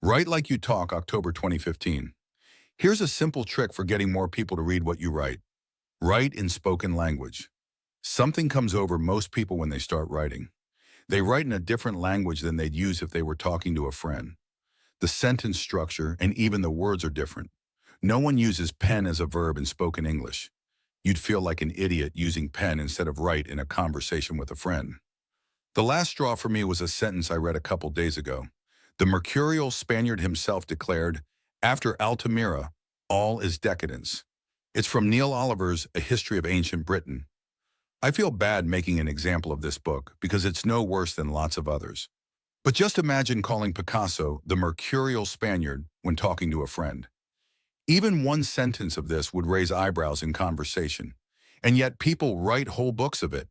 Write Like You Talk, October 2015. Here's a simple trick for getting more people to read what you write. Write in spoken language. Something comes over most people when they start writing. They write in a different language than they'd use if they were talking to a friend. The sentence structure and even the words are different. No one uses pen as a verb in spoken English. You'd feel like an idiot using pen instead of write in a conversation with a friend. The last straw for me was a sentence I read a couple days ago. The mercurial Spaniard himself declared, "After Altamira, all is decadence." It's from Neil Oliver's A History of Ancient Britain. I feel bad making an example of this book because it's no worse than lots of others. But just imagine calling Picasso the mercurial Spaniard when talking to a friend. Even one sentence of this would raise eyebrows in conversation, and yet people write whole books of it.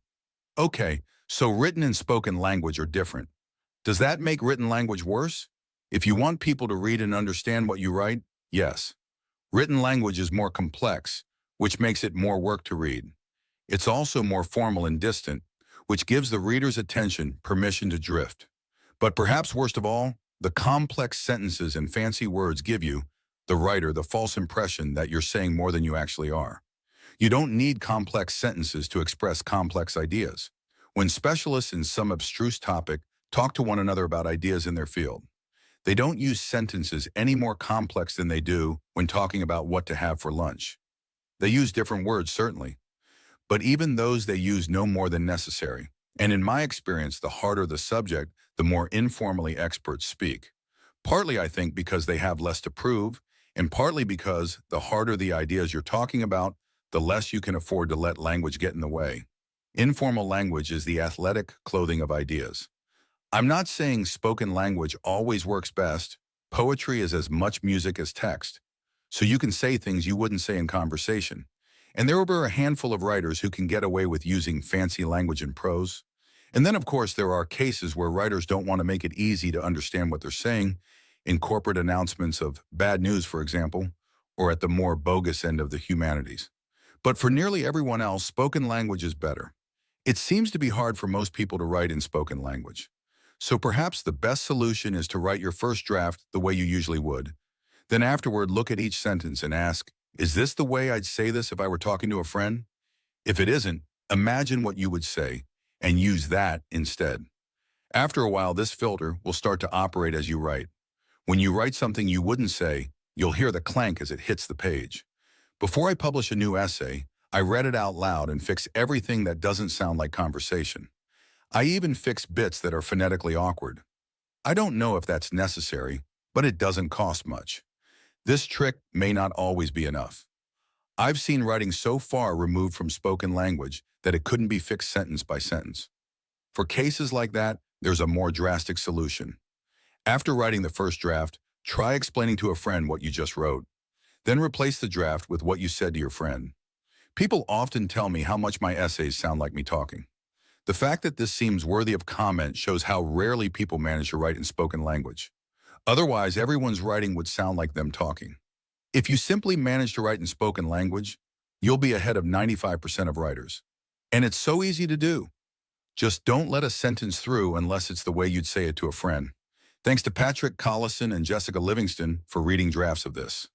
Okay, so written and spoken language are different. Does that make written language worse? If you want people to read and understand what you write, yes. Written language is more complex, which makes it more work to read. It's also more formal and distant, which gives the reader's attention permission to drift. But perhaps worst of all, the complex sentences and fancy words give you, the writer, the false impression that you're saying more than you actually are. You don't need complex sentences to express complex ideas. When specialists in some abstruse topic talk to one another about ideas in their field, they don't use sentences any more complex than they do when talking about what to have for lunch. They use different words, certainly, but even those they use no more than necessary. And in my experience, the harder the subject, the more informally experts speak. Partly, I think, because they have less to prove, and partly because the harder the ideas you're talking about, the less you can afford to let language get in the way. Informal language is the athletic clothing of ideas. I'm not saying spoken language always works best. Poetry is as much music as text. So you can say things you wouldn't say in conversation. And there are a handful of writers who can get away with using fancy language in prose. And then, of course, there are cases where writers don't want to make it easy to understand what they're saying, in corporate announcements of bad news, for example, or at the more bogus end of the humanities. But for nearly everyone else, spoken language is better. It seems to be hard for most people to write in spoken language. So perhaps the best solution is to write your first draft the way you usually would. Then afterward, look at each sentence and ask, is this the way I'd say this if I were talking to a friend? If it isn't, imagine what you would say and use that instead. After a while, this filter will start to operate as you write. When you write something you wouldn't say, you'll hear the clank as it hits the page. Before I publish a new essay, I read it out loud and fix everything that doesn't sound like conversation. I even fix bits that are phonetically awkward. I don't know if that's necessary, but it doesn't cost much. This trick may not always be enough. I've seen writing so far removed from spoken language that it couldn't be fixed sentence by sentence. For cases like that, there's a more drastic solution. After writing the first draft, try explaining to a friend what you just wrote. Then replace the draft with what you said to your friend. People often tell me how much my essays sound like me talking. The fact that this seems worthy of comment shows how rarely people manage to write in spoken language. Otherwise, everyone's writing would sound like them talking. If you simply manage to write in spoken language, you'll be ahead of 95% of writers. And it's so easy to do. Just don't let a sentence through unless it's the way you'd say it to a friend. Thanks to Patrick Collison and Jessica Livingston for reading drafts of this.